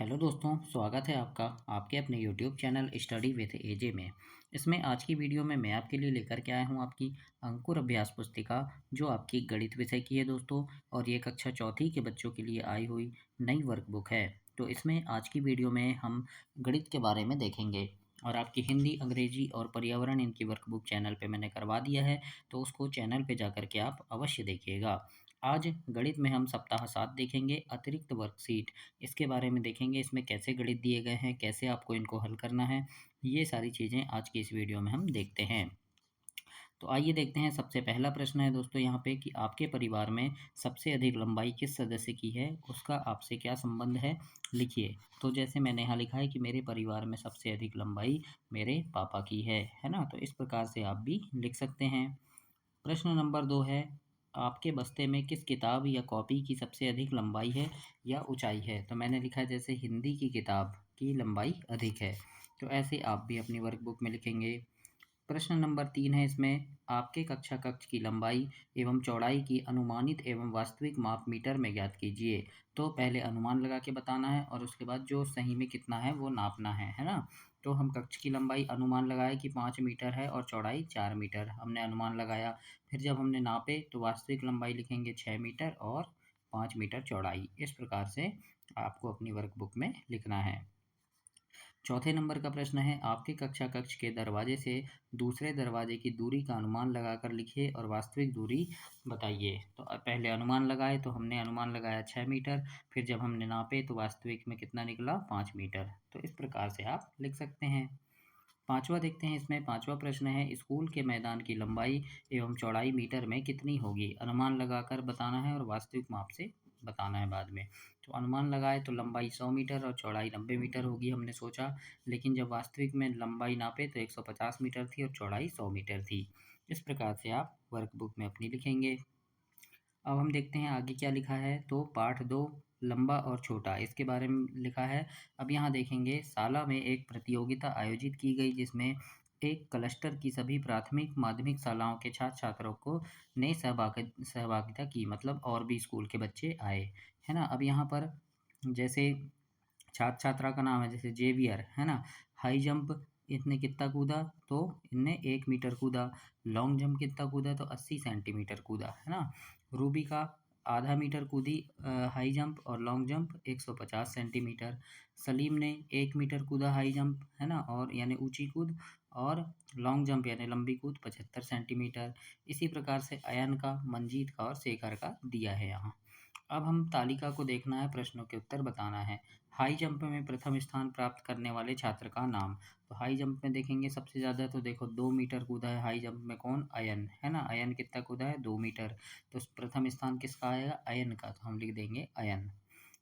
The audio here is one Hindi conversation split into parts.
हेलो दोस्तों, स्वागत है आपका आपके अपने यूट्यूब चैनल स्टडी विथ एजे में। इसमें आज की वीडियो में मैं आपके लिए लेकर के आया हूँ आपकी अंकुर अभ्यास पुस्तिका, जो आपकी गणित विषय की है दोस्तों। और ये कक्षा चौथी के बच्चों के लिए आई हुई नई वर्कबुक है। तो इसमें आज की वीडियो में हम गणित के बारे में देखेंगे। और आपकी हिंदी, अंग्रेजी और पर्यावरण इनकी वर्कबुक चैनल पे मैंने करवा दिया है, तो उसको चैनल पे जाकर के आप अवश्य देखिएगा। आज गणित में हम सप्ताह 7 देखेंगे, अतिरिक्त वर्कशीट इसके बारे में देखेंगे। इसमें कैसे गणित दिए गए हैं, कैसे आपको इनको हल करना है, ये सारी चीज़ें आज की इस वीडियो में हम देखते हैं। तो आइए देखते हैं। सबसे पहला प्रश्न है दोस्तों यहाँ पे कि आपके परिवार में सबसे अधिक लंबाई किस सदस्य की है, उसका आपसे क्या संबंध है, लिखिए। तो जैसे मैंने यहाँ लिखा है कि मेरे परिवार में सबसे अधिक लंबाई मेरे पापा की है ना? तो इस प्रकार से आप भी लिख सकते हैं। प्रश्न नंबर 2 है, आपके बस्ते में किस किताब या कॉपी की सबसे अधिक लंबाई है या ऊंचाई है? तो मैंने लिखा है जैसे हिंदी की किताब की लंबाई अधिक है। तो ऐसे आप भी अपनी वर्कबुक में लिखेंगे। प्रश्न नंबर 3 है इसमें, आपके कक्षा कक्ष की लंबाई एवं चौड़ाई की अनुमानित एवं वास्तविक माप मीटर में ज्ञात कीजिए। तो पहले अनुमान लगा के बताना है और उसके बाद जो सही में कितना है वो नापना है ना? तो हम कक्ष की लंबाई अनुमान लगाए कि 5 मीटर है और चौड़ाई 4 मीटर हमने अनुमान लगाया। फिर जब हमने नापे तो वास्तविक लंबाई लिखेंगे 6 मीटर और 5 मीटर चौड़ाई। इस प्रकार से आपको अपनी वर्कबुक में लिखना है। चौथे नंबर का प्रश्न है, आपके कक्षा कक्ष के दरवाजे से दूसरे दरवाजे की दूरी का अनुमान लगाकर लिखिए और वास्तविक दूरी बताइए। तो पहले अनुमान लगाए तो हमने अनुमान लगाया 6 मीटर, फिर जब हमने नापे तो वास्तविक में कितना निकला 5 मीटर। तो इस प्रकार से आप लिख सकते हैं। पाँचवा देखते हैं। इसमें पाँचवा प्रश्न है, स्कूल के मैदान की लंबाई एवं चौड़ाई मीटर में कितनी होगी? अनुमान लगाकर बताना है और वास्तविक माप से बताना है बाद में। तो अनुमान लगाए तो लंबाई 100 मीटर और चौड़ाई 90 मीटर होगी हमने सोचा, लेकिन जब वास्तविक में लंबाई नापे तो 150 मीटर थी और चौड़ाई 100 मीटर थी। इस प्रकार से आप वर्कबुक में अपनी लिखेंगे। अब हम देखते हैं आगे क्या लिखा है। तो पाठ 2, लंबा और छोटा, इसके बारे में लिखा है। अब यहाँ देखेंगे, शाला में एक प्रतियोगिता आयोजित की गई जिसमें एक क्लस्टर की सभी प्राथमिक माध्यमिक शालाओं के छात्र छात्रों को ने सहभागिता की, मतलब और भी स्कूल के बच्चे आए, है ना? अब यहाँ पर जैसे छात्र छात्रा का नाम है जैसे जेवियर, है ना? हाई जंप इसने कितना कूदा? तो इनने 1 मीटर कूदा। लॉन्ग जंप कितना कूदा? तो 80 सेंटीमीटर कूदा, है ना? रूबी का आधा मीटर कूदी हाई जंप और लॉन्ग जंप 150 सेंटीमीटर। सलीम ने 1 मीटर कूदा हाई जंप, है ना? और यानी ऊंची कूद, और लॉन्ग जंप यानी लंबी कूद 75 सेंटीमीटर। इसी प्रकार से अयन का, मंजीत का और शेखर का दिया है यहाँ। अब हम तालिका को देखना है, प्रश्नों के उत्तर बताना है। हाई जंप में प्रथम स्थान प्राप्त करने वाले छात्र का नाम। तो हाई जंप में देखेंगे सबसे ज़्यादा तो देखो 2 मीटर कूदा है हाई जंप में, कौन? अयन, है ना? अयन कितना कूदा है? 2 मीटर। तो प्रथम स्थान किसका आएगा? अयन का, तो हम लिख देंगे अयन।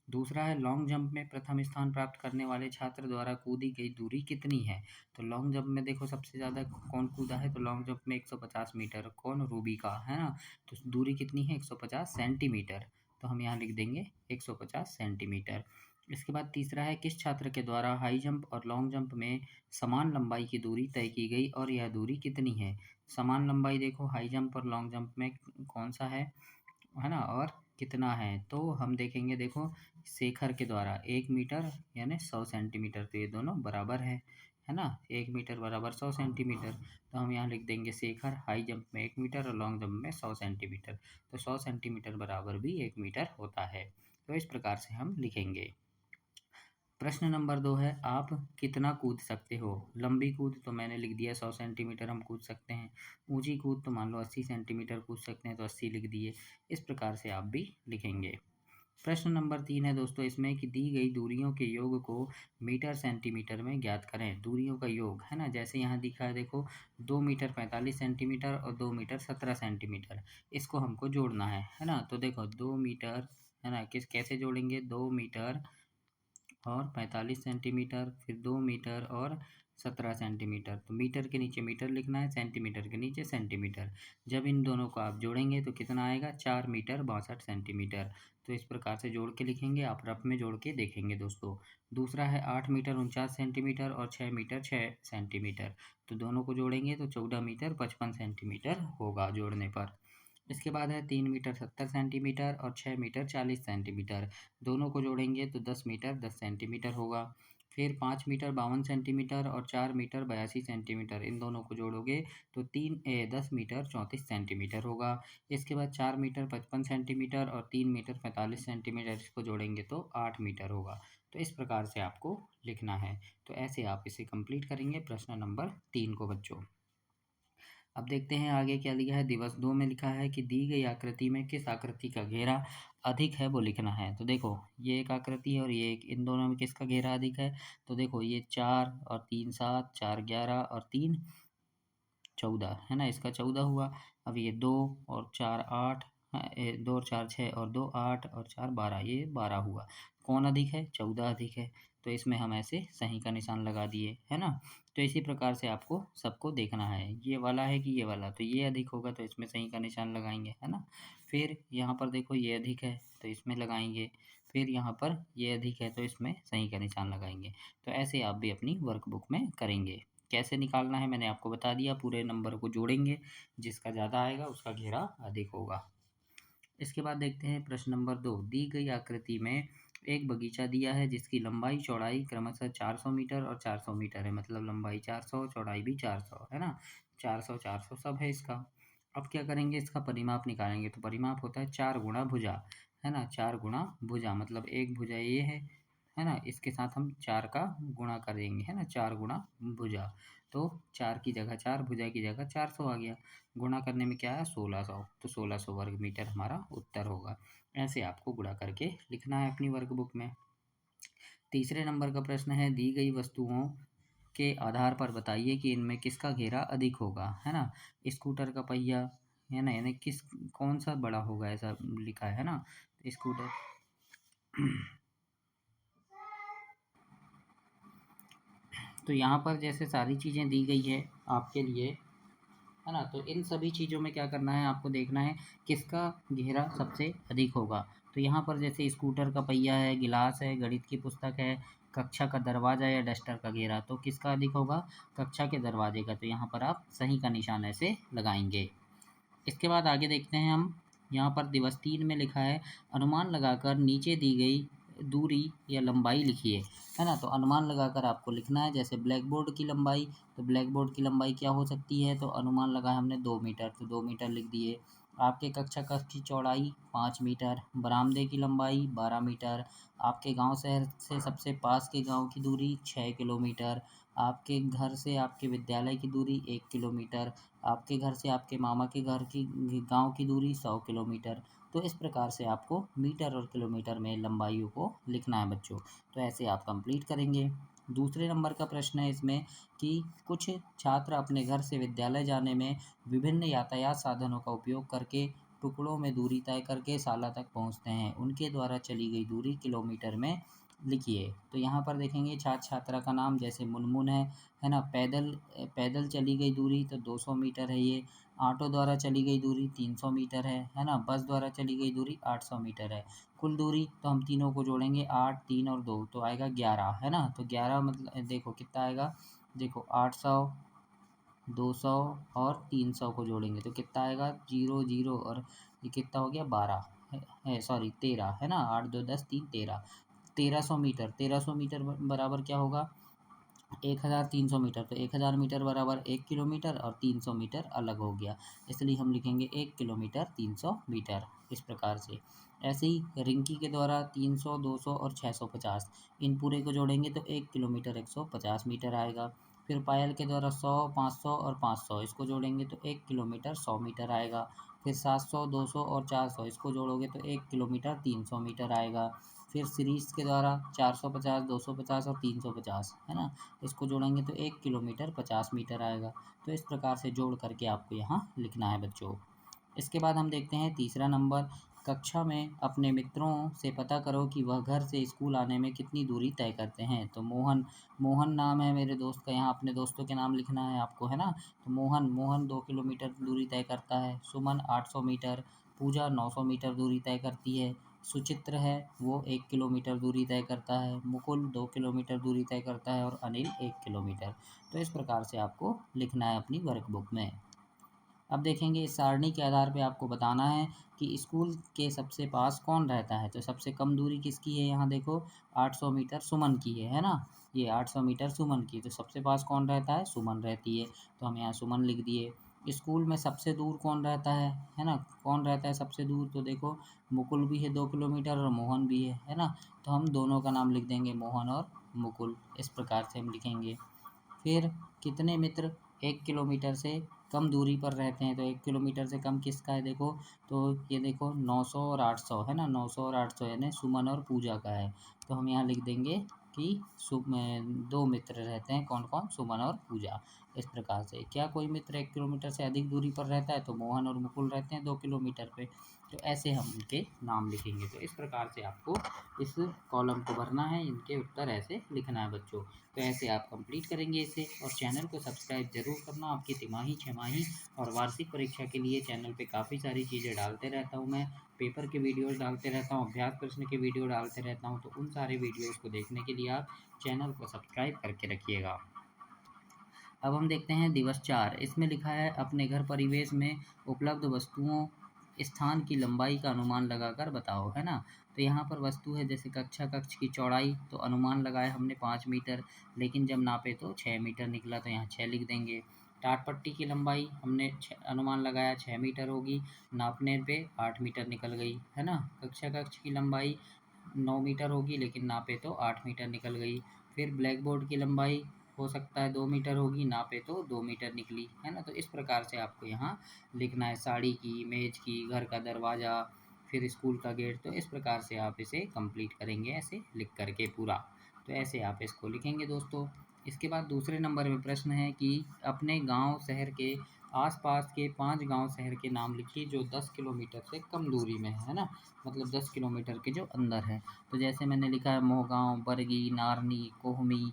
दूसरा है, लॉन्ग जंप में प्रथम स्थान प्राप्त करने वाले छात्र द्वारा कूदी गई दूरी कितनी है? तो लॉन्ग जंप में देखो सबसे ज़्यादा कौन कूदा है? तो लॉन्ग जंप में 150 मीटर, कौन? रूबी का, है ना? तो दूरी कितनी है? 150 सेंटीमीटर। तो हम यहाँ लिख देंगे 150 सेंटीमीटर। इसके बाद तीसरा है, किस छात्र के द्वारा हाई जंप और लॉन्ग जंप में समान लंबाई की दूरी तय की गई और यह दूरी कितनी है? समान लंबाई देखो हाई जंप और लॉन्ग जंप में कौन सा है ना? और कितना है? तो हम देखेंगे, देखो शेखर के द्वारा 1 मीटर यानी 100 सेंटीमीटर, तो ये दोनों बराबर है ना? 1 मीटर बराबर 100 सेंटीमीटर। तो हम यहाँ लिख देंगे शेखर हाई जंप में 1 मीटर और लॉन्ग जंप में 100 सेंटीमीटर। तो 100 सेंटीमीटर बराबर भी 1 मीटर होता है। तो इस प्रकार से हम लिखेंगे। प्रश्न नंबर 2 है, आप कितना कूद सकते हो? लंबी कूद तो मैंने लिख दिया 100 सेंटीमीटर हम कूद सकते हैं। ऊंची कूद तो मान लो 80 सेंटीमीटर कूद सकते हैं, तो 80 लिख दिए। इस प्रकार से आप भी लिखेंगे। प्रश्न नंबर 3 है दोस्तों इसमें कि दी गई दूरियों के योग को मीटर सेंटीमीटर में ज्ञात करें। दूरियों का योग, है ना? जैसे यहाँ दिखा है देखो, 2 मीटर 45 सेंटीमीटर और 2 मीटर 17 सेंटीमीटर, इसको हमको जोड़ना है ना? तो देखो 2 मीटर, है ना? कैसे जोड़ेंगे? 2 मीटर और 45 सेंटीमीटर, फिर 2 मीटर और 17 सेंटीमीटर। तो मीटर के नीचे मीटर लिखना है, सेंटीमीटर के नीचे सेंटीमीटर। जब इन दोनों को आप जोड़ेंगे तो कितना आएगा? 4 मीटर 62 सेंटीमीटर। तो इस प्रकार से जोड़ के लिखेंगे, आप रफ में जोड़ के देखेंगे दोस्तों। दूसरा है 8 मीटर 49 सेंटीमीटर और 6 मीटर 6 सेंटीमीटर। तो दोनों को जोड़ेंगे तो 14 मीटर 55 सेंटीमीटर होगा जोड़ने पर। इसके बाद है 3 मीटर 70 सेंटीमीटर और 6 मीटर 40 सेंटीमीटर। दोनों को जोड़ेंगे तो 10 मीटर 10 सेंटीमीटर होगा। फिर 5 मीटर 52 सेंटीमीटर और 4 मीटर 82 सेंटीमीटर, इन दोनों को जोड़ोगे तो 10 मीटर 34 सेंटीमीटर होगा। इसके बाद 4 मीटर 55 सेंटीमीटर और 3 मीटर 45 सेंटीमीटर, इसको जोड़ेंगे तो 8 मीटर होगा। तो इस प्रकार से आपको लिखना है। तो ऐसे आप इसे कंप्लीट करेंगे प्रश्न नंबर 3 को बच्चों। अब देखते हैं आगे क्या लिखा है। दिवस 2 में लिखा है कि दी गई आकृति में किस आकृति का घेरा अधिक है वो लिखना है। तो देखो ये एक आकृति है और ये एक, इन दोनों में किसका घेरा अधिक है। तो देखो ये 4 और 3 7, 4 11 और 3 14 है ना, इसका 14 हुआ। अब ये 2 और 4 8, 2 और 4 6 और 2 8 और 4 12, ये 12 हुआ। कौन अधिक है? 14 अधिक है। तो इसमें हम ऐसे सही का निशान लगा दिए, है ना। तो इसी प्रकार से आपको सबको देखना है, ये वाला है कि ये वाला, तो ये अधिक होगा तो इसमें सही का निशान लगाएंगे, है ना। फिर यहाँ पर देखो ये अधिक है तो इसमें लगाएंगे। फिर यहाँ पर ये अधिक है तो इसमें सही का निशान लगाएंगे। तो ऐसे आप भी अपनी वर्कबुक में करेंगे। कैसे निकालना है मैंने आपको बता दिया, पूरे नंबर को जोड़ेंगे, जिसका ज़्यादा आएगा उसका घेरा अधिक होगा। इसके बाद देखते हैं प्रश्न नंबर 2। दी गई आकृति में एक बगीचा दिया है जिसकी लंबाई चौड़ाई क्रमशः 400 मीटर और 400 मीटर है, मतलब लंबाई 400 चौड़ाई भी 400, है ना। 400 400 सब है इसका। अब क्या करेंगे, इसका परिमाप निकालेंगे। तो परिमाप होता है 4 गुणा भुजा, है ना। 4 गुणा भुजा मतलब एक भुजा ये है ना, इसके साथ हम 4 का गुणा करेंगे, है ना। 4 गुणा भुजा, तो 4 की जगह 4, भुजा की जगह 400 आ गया। गुणा करने में क्या है 1600, तो 1600 वर्ग मीटर हमारा उत्तर होगा। ऐसे आपको गुणा करके लिखना है अपनी वर्कबुक में। तीसरे नंबर का प्रश्न है, दी गई वस्तुओं के आधार पर बताइए कि इनमें किसका घेरा अधिक होगा, है ना। स्कूटर का पहिया, है ना, यानी कौन सा बड़ा होगा ऐसा लिखा है ना। स्कूटर तो यहाँ पर जैसे सारी चीज़ें दी गई है आपके लिए, है ना, तो इन सभी चीज़ों में क्या करना है आपको देखना है किसका घेरा सबसे अधिक होगा। तो यहाँ पर जैसे स्कूटर का पहिया है, गिलास है, गणित की पुस्तक है, कक्षा का दरवाज़ा या डस्टर का घेरा, तो किसका अधिक होगा? कक्षा के दरवाजे का। तो यहाँ पर आप सही का निशान ऐसे लगाएंगे। इसके बाद आगे देखते हैं हम। यहाँ पर दिवस 3 में लिखा है, अनुमान लगाकर नीचे दी गई दूरी या लंबाई लिखिए, है ना। तो अनुमान लगाकर आपको लिखना है। जैसे ब्लैक बोर्ड की लंबाई, तो ब्लैक बोर्ड की लंबाई क्या हो सकती है, तो अनुमान लगाया हमने 2 मीटर, तो 2 मीटर लिख दिए। आपके कक्षा कक्ष की चौड़ाई 5 मीटर, बरामदे की लंबाई 12 मीटर, आपके गांव शहर से सबसे पास के गांव की दूरी 6 किलोमीटर, आपके घर से आपके विद्यालय की दूरी 1 किलोमीटर, आपके घर से आपके मामा के घर की गांव की दूरी 100 किलोमीटर। तो इस प्रकार से आपको मीटर और किलोमीटर में लंबाइयों को लिखना है बच्चों। तो ऐसे आप कंप्लीट करेंगे। दूसरे नंबर का प्रश्न है इसमें कि कुछ छात्र अपने घर से विद्यालय जाने में विभिन्न यातायात साधनों का उपयोग करके टुकड़ों में दूरी तय करके शाला तक पहुंचते हैं। उनके द्वारा चली गई दूरी किलोमीटर में लिखिए। तो यहाँ पर देखेंगे छात्र छात्रा का नाम, जैसे मुनमुन है ना। पैदल पैदल चली गई दूरी तो 200 मीटर है ये। ऑटो द्वारा चली गई दूरी 300 मीटर है ना। बस द्वारा चली गई दूरी 800 मीटर है। कुल दूरी तो हम तीनों को जोड़ेंगे 8 3 और 2 तो आएगा 11, है ना। तो 11 मतलब देखो कितना आएगा, देखो 800 200 और 300 को जोड़ेंगे तो कितना आएगा 0 0 और ये कितना हो गया 12 है सॉरी 13, है ना। 8 2 10 3 13, 1300 मीटर। 1300 मीटर बराबर क्या होगा 1300 मीटर। तो 1000 मीटर बराबर 1 किलोमीटर और 300 मीटर अलग हो गया, इसलिए हम लिखेंगे 1 किलोमीटर 300 मीटर। इस प्रकार से ऐसे ही रिंकी के द्वारा 300 200 और 650, इन पूरे को जोड़ेंगे तो 1 किलोमीटर 150 मीटर आएगा। फिर पायल के द्वारा 100 500 और 500, इसको जोड़ेंगे तो 1 किलोमीटर 100 मीटर आएगा। फिर 700 200 और 400, इसको जोड़ोगे तो 1 किलोमीटर 300 मीटर आएगा। फिर सीरीज़ के द्वारा 450 250 और 350, है ना, इसको जोड़ेंगे तो 1 किलोमीटर 50 मीटर आएगा। तो इस प्रकार से जोड़ करके आपको यहाँ लिखना है बच्चों। इसके बाद हम देखते हैं तीसरा नंबर, कक्षा में अपने मित्रों से पता करो कि वह घर से स्कूल आने में कितनी दूरी तय करते हैं। तो मोहन, मोहन नाम है मेरे दोस्त का, यहाँ अपने दोस्तों के नाम लिखना है आपको, है ना। तो मोहन मोहन 2 किलोमीटर दूरी तय करता है। सुमन 800 मीटर, पूजा 900 मीटर दूरी तय करती है। सुचित्र है वो 1 किलोमीटर दूरी तय करता है। मुकुल 2 किलोमीटर दूरी तय करता है और अनिल 1 किलोमीटर। तो इस प्रकार से आपको लिखना है अपनी वर्कबुक में। अब देखेंगे इस सारणी के आधार पे आपको बताना है कि स्कूल के सबसे पास कौन रहता है। तो सबसे कम दूरी किसकी है, यहाँ देखो 800 मीटर सुमन की है ना। ये 800 मीटर सुमन की, तो सबसे पास कौन रहता है, सुमन रहती है। तो हम यहाँ सुमन लिख दिए। स्कूल में सबसे दूर कौन रहता है ना, कौन रहता है सबसे दूर। तो देखो मुकुल भी है 2 किलोमीटर और मोहन भी है ना। तो हम दोनों का नाम लिख देंगे, मोहन और मुकुल। इस प्रकार से हम लिखेंगे। फिर कितने मित्र 1 किलोमीटर से कम दूरी पर रहते हैं। तो 1 किलोमीटर से कम किसका है देखो, तो ये देखो 900 और 800 है ना, 900 और 800 यानी सुमन और पूजा का है। तो हम यहाँ लिख देंगे कि 2 मित्र रहते हैं, कौन कौन, सुमन और पूजा। इस प्रकार से क्या कोई मित्र 1 किलोमीटर से अधिक दूरी पर रहता है, तो मोहन और मुकुल रहते हैं 2 किलोमीटर पे। तो ऐसे हम उनके नाम लिखेंगे। तो इस प्रकार से आपको इस कॉलम को भरना है, इनके उत्तर ऐसे लिखना है बच्चों। तो ऐसे आप कंप्लीट करेंगे इसे। और चैनल को सब्सक्राइब जरूर करना। आपकी तिमाही, छमाही और वार्षिक परीक्षा के लिए चैनल पे काफ़ी सारी चीज़ें डालते रहता हूँ मैं। पेपर के वीडियोस डालते रहता हूँ, अभ्यास प्रश्न के वीडियो डालते रहता हूँ। तो उन सारे वीडियोस को देखने के लिए आप चैनल को सब्सक्राइब करके रखिएगा। अब हम देखते हैं दिवस 4। इसमें लिखा है अपने घर परिवेश में उपलब्ध वस्तुओं स्थान की लंबाई का अनुमान लगाकर बताओ, है ना। तो यहाँ पर वस्तु है जैसे कक्ष की चौड़ाई, तो अनुमान लगाया हमने 5 मीटर, लेकिन जब नापे तो 6 मीटर निकला, तो यहाँ 6 लिख देंगे। टाट पट्टी की लंबाई हमने अनुमान लगाया 6 मीटर होगी, नापने पे 8 मीटर निकल गई, है ना। कक्ष की लंबाई 9 मीटर होगी, लेकिन नापे तो 8 मीटर निकल गई। फिर ब्लैक बोर्ड की लंबाई हो सकता है 2 मीटर होगी, नापे तो 2 मीटर निकली, है ना। तो इस प्रकार से आपको यहाँ लिखना है, साड़ी की, मेज की, घर का दरवाज़ा, फिर स्कूल का गेट। तो इस प्रकार से आप इसे कंप्लीट करेंगे ऐसे लिख करके पूरा। तो ऐसे आप इसको लिखेंगे दोस्तों। इसके बाद दूसरे नंबर में प्रश्न है कि अपने गांव शहर के आसपास के 5 गांव शहर के नाम लिखिए जो 10 किलोमीटर से कम दूरी में है ना, मतलब 10 किलोमीटर के जो अंदर है। तो जैसे मैंने लिखा है मोहगांव, बरगी, नारनी, कोहमी,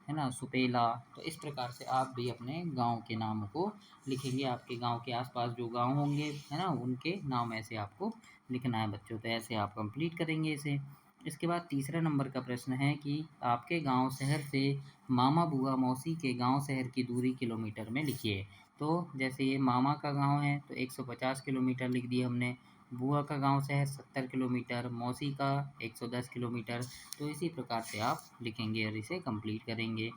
है ना, सुपेला। तो इस प्रकार से आप भी अपने गांव के नाम को लिखेंगे। आपके गांव के आसपास जो गांव होंगे, है ना, उनके नाम ऐसे आपको लिखना है बच्चों। तो ऐसे आप कंप्लीट करेंगे इसे। इसके बाद तीसरा नंबर का प्रश्न है कि आपके गांव शहर से मामा बुआ मौसी के गांव शहर की दूरी किलोमीटर में लिखिए। तो जैसे ये मामा का गांव है तो 150 किलोमीटर लिख दिया हमने, बुआ का गांव शहर 70 किलोमीटर, मौसी का 110 किलोमीटर। तो इसी प्रकार से आप लिखेंगे और इसे कंप्लीट करेंगे।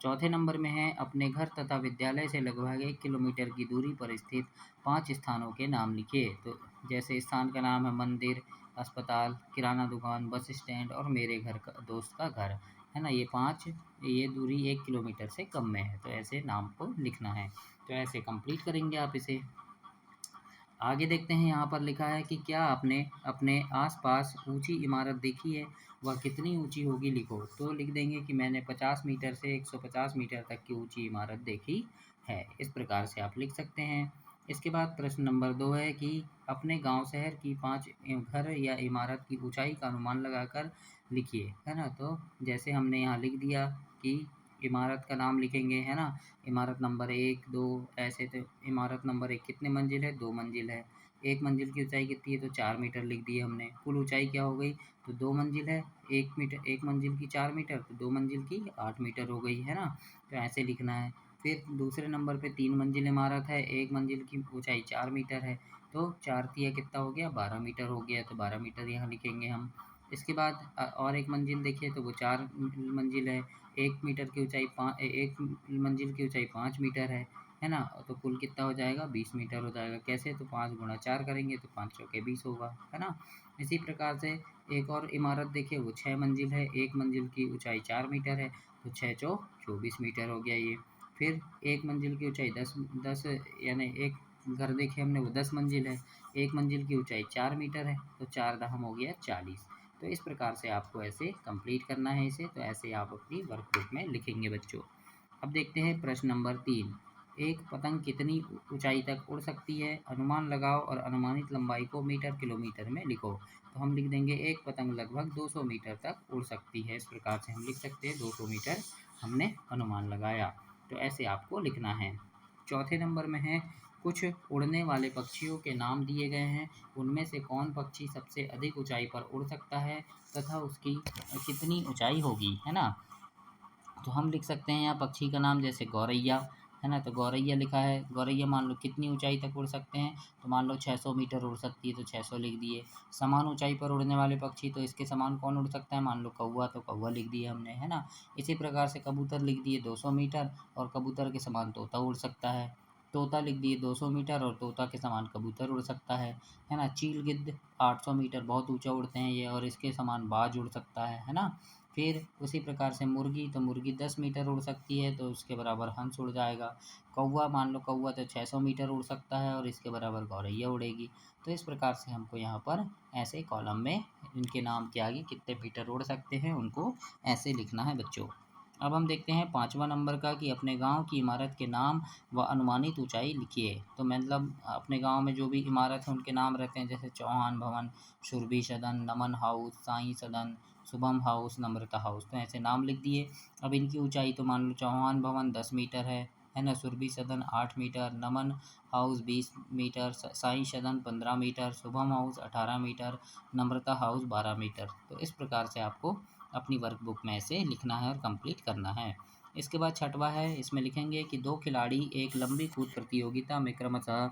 चौथे नंबर में है अपने घर तथा विद्यालय से लगभग 1 किलोमीटर की दूरी पर स्थित 5 स्थानों के नाम लिखिए। तो जैसे स्थान का नाम है मंदिर, अस्पताल, किराना दुकान, बस स्टैंड और मेरे घर का दोस्त का घर, है ना। ये 5, ये दूरी 1 किलोमीटर से कम में है, तो ऐसे नाम को लिखना है। तो ऐसे कंप्लीट करेंगे आप इसे। आगे देखते हैं, यहाँ पर लिखा है कि क्या आपने अपने आसपास ऊंची इमारत देखी है, वह कितनी ऊंची होगी लिखो। तो लिख देंगे कि मैंने 50 मीटर से 150 मीटर तक की ऊंची इमारत देखी है। इस प्रकार से आप लिख सकते हैं। इसके बाद प्रश्न नंबर 2 है कि अपने गांव शहर की 5 घर या इमारत की ऊंचाई का अनुमान लगाकर लिखिए, है ना। तो जैसे हमने यहाँ लिख दिया कि इमारत का नाम लिखेंगे, है ना। इमारत नंबर 1, 2 ऐसे। तो इमारत नंबर 1 कितने मंजिल है, 2 मंजिल है। 1 मंजिल की ऊंचाई कितनी है, तो 4 मीटर लिख दिए हमने। कुल ऊंचाई क्या हो गई, तो 2 मंजिल है, 1 मीटर, 1 मंजिल की 4 मीटर, तो 2 मंजिल की 8 मीटर हो गई, है ना। तो ऐसे लिखना है। फिर दूसरे नंबर पे 3 मंजिल इमारत है, 1 मंजिल की ऊंचाई 4 मीटर है, तो 4 तिया कितना हो गया, 12 मीटर हो गया। तो 12 मीटर यहाँ लिखेंगे हम। इसके बाद और एक मंजिल देखिए तो वो 4 मंजिल है, 1 मीटर की ऊंचाई 1 मंजिल की ऊंचाई 5 मीटर है ना। तो कुल कितना हो जाएगा, 20 मीटर हो जाएगा। कैसे, तो 5 गुणा 4 करेंगे तो 5 चौके 20 होगा, है ना। इसी प्रकार से एक और इमारत देखिए, वो 6 मंजिल है, 1 मंजिल की ऊंचाई 4 मीटर है, तो 6 चौक 24 मीटर हो गया ये। फिर 1 मंजिल की ऊंचाई 10 यानी एक घर देखे हमने वो 10 मंजिल है, 1 मंजिल की ऊंचाई 4 मीटर है, तो 4 दहम हो गया 40। तो इस प्रकार से आपको ऐसे कंप्लीट करना है इसे। तो ऐसे आप अपनी वर्कबुक में लिखेंगे बच्चों। अब देखते हैं प्रश्न नंबर 3। एक पतंग कितनी ऊंचाई तक उड़ सकती है, अनुमान लगाओ और अनुमानित लंबाई को मीटर किलोमीटर में लिखो। तो हम लिख देंगे एक पतंग लगभग 200 मीटर तक उड़ सकती है। इस प्रकार से हम लिख सकते हैं 200 मीटर हमने अनुमान लगाया। तो ऐसे आपको लिखना है। चौथे नंबर में है कुछ उड़ने वाले पक्षियों के नाम दिए गए हैं, उनमें से कौन पक्षी सबसे अधिक ऊंचाई पर उड़ सकता है तथा उसकी कितनी ऊंचाई होगी, है ना। तो हम लिख सकते हैं यहाँ पक्षी का नाम, जैसे गौरैया, है ना। तो गौरैया लिखा है, गौरैया मान लो कितनी ऊंचाई तक उड़ सकते हैं, तो मान लो 600 मीटर उड़ सकती है, तो 600 लिख दिए। समान ऊंचाई पर उड़ने वाले पक्षी, तो इसके समान कौन उड़ सकता है, मान लो कौवा, तो कौवा लिख दिया हमने, है ना। इसी प्रकार से कबूतर लिख दिए 200 मीटर, और कबूतर के समान तोता उड़ सकता है। तोता लिख दिए 200 मीटर, और तोता के समान कबूतर उड़ सकता है ना। चील गिद्ध 800 मीटर, बहुत ऊंचा उड़ते हैं ये, और इसके समान बाज उड़ सकता है ना। फिर उसी प्रकार से मुर्गी, तो मुर्गी 10 मीटर उड़ सकती है, तो उसके बराबर हंस उड़ जाएगा। कौवा, मान लो कौवा तो 600 मीटर उड़ सकता है, और इसके बराबर गौरैया उड़ेगी। तो इस प्रकार से हमको यहाँ पर ऐसे कॉलम में इनके नाम के आगे कितने मीटर उड़ सकते हैं उनको ऐसे लिखना है बच्चों। अब हम देखते हैं 5वां नंबर का, कि अपने गांव की इमारत के नाम व अनुमानित ऊंचाई लिखिए। तो मतलब अपने गांव में जो भी इमारत है उनके नाम रहते हैं, जैसे चौहान भवन, सुरभि सदन, नमन हाउस, साईं सदन, शुभम हाउस, नम्रता हाउस, तो ऐसे नाम लिख दिए। अब इनकी ऊंचाई, तो मान लो चौहान भवन 10 मीटर है ना। सुरभि सदन 8 मीटर, नमन हाउस 20 मीटर, साईं सदन 15 मीटर, शुभम हाउस 18 मीटर, नम्रता हाउस 12 मीटर। तो इस प्रकार से आपको अपनी वर्कबुक में से लिखना है और कंप्लीट करना है। इसके बाद 6वां है, इसमें लिखेंगे कि 2 खिलाड़ी एक लंबी कूद प्रतियोगिता में क्रमशः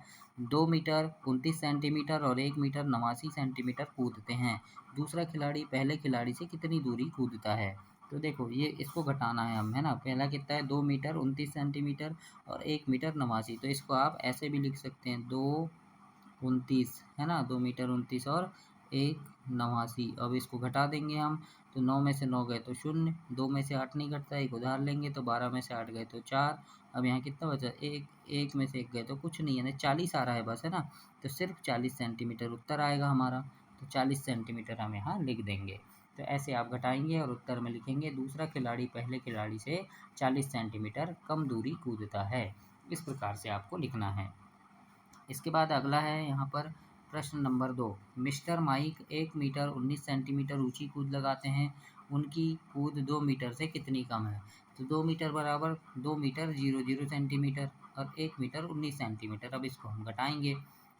2 मीटर 29 सेंटीमीटर और 1 मीटर 89 सेंटीमीटर कूदते हैं। दूसरा खिलाड़ी पहले खिलाड़ी से कितनी दूरी कूदता है। तो देखो ये इसको घटाना है हम, है ना। पहला कितना है, 2 मीटर 29 सेंटीमीटर और 1 मीटर 89, तो इसको आप ऐसे भी लिख सकते हैं, 2 29, है ना, 2 मीटर 29 और 1 89। अब इसको घटा देंगे हम, तो 9 में से 9 गए तो 0, 2 में से 8 नहीं घटता, एक उधार लेंगे, तो 12 में से 8 गए तो 4। अब यहाँ कितना बचा, एक, एक में से 1 गए तो कुछ नहीं, यानी 40 आ रहा है बस, है ना। तो सिर्फ 40 सेंटीमीटर उत्तर आएगा हमारा, तो 40 सेंटीमीटर हम यहाँ लिख देंगे। तो ऐसे आप घटाएंगे और उत्तर में लिखेंगे, दूसरा खिलाड़ी पहले खिलाड़ी से 40 सेंटीमीटर कम दूरी कूदता है। इस प्रकार से आपको लिखना है। इसके बाद अगला है यहाँ पर प्रश्न number 2, mister Mike 1 metre 19 centimetre ऊंची कूद लगाते हैं, उनकी कूद 2 मीटर से कितनी कम है। तो 2 मीटर बराबर 2 मीटर 00 सेंटीमीटर और 1 मीटर 19 सेंटीमीटर। अब इसको हम घटाएंगे,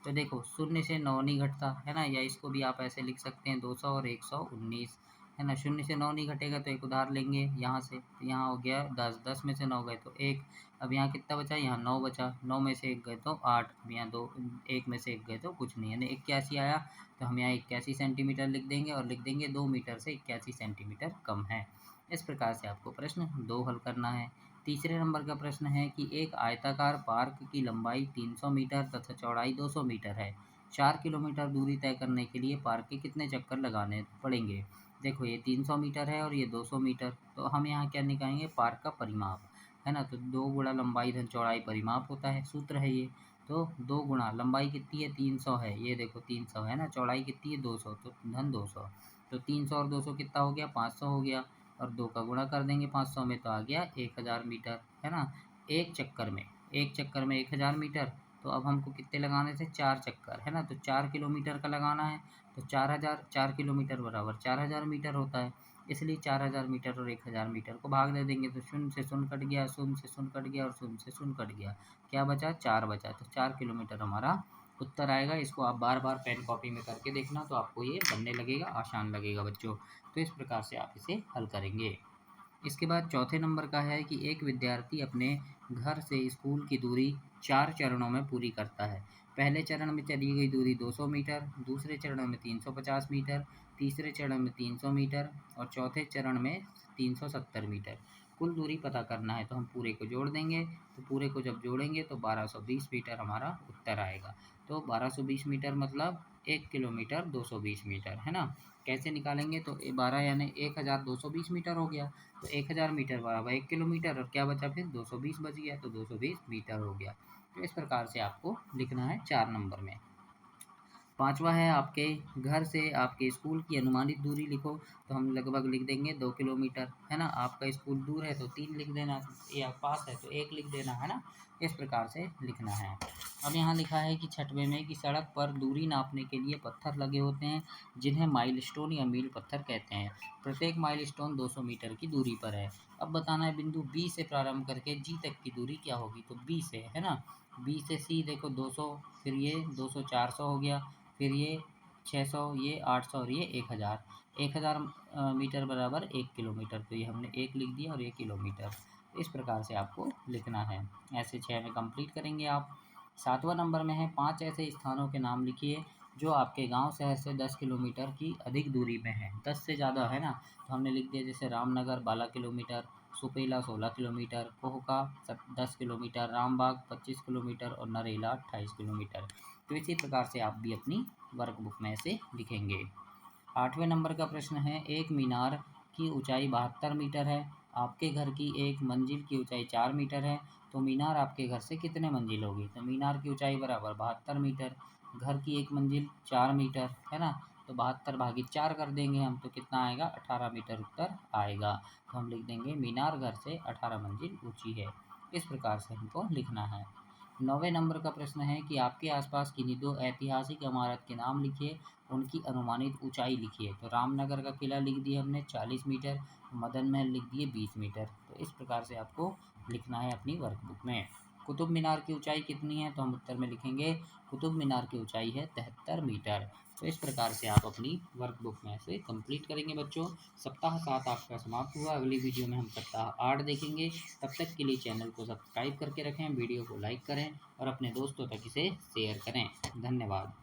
तो देखो 0 से 9 नहीं घटता, है ना, या इसको भी आप ऐसे लिख सकते हैं 200 और 119, है ना। 0 से 9 नहीं घटेगा, तो एक उधार लेंगे यहाँ से, तो यहाँ हो गया 10, 10 में से 9 गए तो 1। अब यहाँ कितना बचा, यहाँ 9 बचा, 9 में से 1 गए तो 8, अब यहाँ 2, 1 में से 1 गए तो कुछ नहीं, यानी 81 आया। तो हम यहाँ 81 सेंटीमीटर लिख देंगे और लिख देंगे 2 मीटर से 81 सेंटीमीटर कम है। इस प्रकार से आपको प्रश्न 2 हल करना है। तीसरे नंबर का प्रश्न है कि एक आयताकार पार्क की लंबाई 300 मीटर तथा चौड़ाई 200 मीटर है। 4 किलोमीटर दूरी तय करने के लिए पार्क के कितने चक्कर लगाने पड़ेंगे। देखो ये 300 मीटर है और ये 200 मीटर, तो हम यहाँ क्या निकालेंगे, पार्क का परिमाप, है ना। तो 2 गुणा लंबाई धन चौड़ाई परिमाप होता है, सूत्र है ये। तो 2 गुणा लंबाई कितनी है, 300 है, ये देखो 300 है ना, चौड़ाई कितनी है 200, तो धन 200। तो 300 और 200 कितना हो गया, 500 हो गया, और 2 का गुणा कर देंगे 500 में, तो आ गया 1000 मीटर, है ना। एक चक्कर में, एक चक्कर में 1000 मीटर, तो अब हमको कितने लगाने थे, 4 चक्कर, है ना। तो 4 किलोमीटर का लगाना है, तो 4000, 4 किलोमीटर बराबर 4000 मीटर होता है, इसलिए 4000 मीटर और 1000 मीटर को भाग दे देंगे, तो शून्य से शून्य कट गया, शून्य से शून्य कट गया और शून्य से शून्य कट गया, क्या बचा, 4 बचा। तो 4 किलोमीटर हमारा उत्तर आएगा। इसको आप बार बार पेन कॉपी में करके देखना, तो आपको ये बनने लगेगा, आसान लगेगा बच्चों। तो इस प्रकार से आप इसे हल करेंगे। इसके बाद चौथे नंबर का है कि एक विद्यार्थी अपने घर से स्कूल की दूरी 4 चरणों में पूरी करता है। पहले चरण में चली गई दूरी 200 मीटर, दूसरे चरण में 350 मीटर, तीसरे चरण में 300 मीटर और चौथे चरण में 370 मीटर। कुल दूरी पता करना है, तो हम पूरे को जोड़ देंगे, तो पूरे को जब जोड़ेंगे तो 1220 मीटर हमारा उत्तर आएगा। तो 1220 मीटर मतलब 1 किलोमीटर 220 मीटर, है ना। कैसे निकालेंगे, तो 12 यानी 1220 मीटर हो गया, तो 1000 मीटर बराबर 1 किलोमीटर और क्या बचा, फिर 220 बच गया, तो 220 मीटर हो गया। तो इस प्रकार से आपको लिखना है 4 नंबर में। 5वां है, आपके घर से आपके स्कूल की अनुमानित दूरी लिखो, तो हम लगभग लिख देंगे 2 किलोमीटर, है ना। आपका स्कूल दूर है तो 3 लिख देना, या पास है तो 1 लिख देना, है ना। इस प्रकार से लिखना है। अब यहाँ लिखा है कि 6वें में कि सड़क पर दूरी नापने के लिए पत्थर लगे होते हैं, जिन्हें माइलस्टोन या मील पत्थर कहते हैं। प्रत्येक माइलस्टोन 200 मीटर की दूरी पर है। अब बताना है बिंदु बी से प्रारंभ करके जी तक की दूरी क्या होगी, तो बी से, है ना। बी से सी देखो 200, फिर ये 200 400 हो गया, फिर ये 600, ये 800 और ये 1000। 1000 मीटर बराबर 1 किलोमीटर, तो ये हमने 1 लिख दिया और ये किलोमीटर। इस प्रकार से आपको लिखना है। ऐसे 6 में कंप्लीट करेंगे आप। 7वां नंबर में है 5 ऐसे स्थानों के नाम लिखिए जो आपके गांव शहर से 10 किलोमीटर की अधिक दूरी में है। 10 से ज़्यादा है ना, तो हमने लिख दिया जैसे Ramnagar 12 kilometre, Supela 16 kilometre, Kohka 10 kilometre, Rambagh 25 kilometre और नरेला 28 किलोमीटर। तो इसी प्रकार से आप भी अपनी वर्कबुक में ऐसे लिखेंगे। 8वें नंबर का प्रश्न है, एक मीनार की ऊंचाई 72 मीटर है, आपके घर की एक मंजिल की ऊंचाई 4 मीटर है, तो मीनार आपके घर से कितने मंजिल होगी? तो मीनार की ऊंचाई बराबर 72 मीटर, घर की एक मंजिल 4 मीटर है ना, तो 72 भागी 4 कर देंगे हम, तो कितना आएगा? 18 मीटर उत्तर आएगा। तो हम लिख देंगे मीनार घर से 18 मंजिल ऊंची है। इस प्रकार से हमको लिखना है। 9वें नंबर का प्रश्न है कि आपके आसपास किन्हीं 2 ऐतिहासिक इमारत के नाम लिखिए, उनकी अनुमानित ऊंचाई लिखिए। तो रामनगर का किला लिख दिया हमने 40 मीटर, मदन महल लिख दिए 20 मीटर। तो इस प्रकार से आपको लिखना है अपनी वर्कबुक में। कुतुब मीनार की ऊंचाई कितनी है? तो हम उत्तर में लिखेंगे कुतुब मीनार की ऊंचाई है 73 मीटर। तो इस प्रकार से आप अपनी वर्कबुक में से कंप्लीट करेंगे बच्चों। सप्ताह 7 आपका समाप्त हुआ। अगली वीडियो में हम सप्ताह 8 देखेंगे। तब तक के लिए चैनल को सब्सक्राइब करके रखें, वीडियो को लाइक करें और अपने दोस्तों तक इसे शेयर करें। धन्यवाद।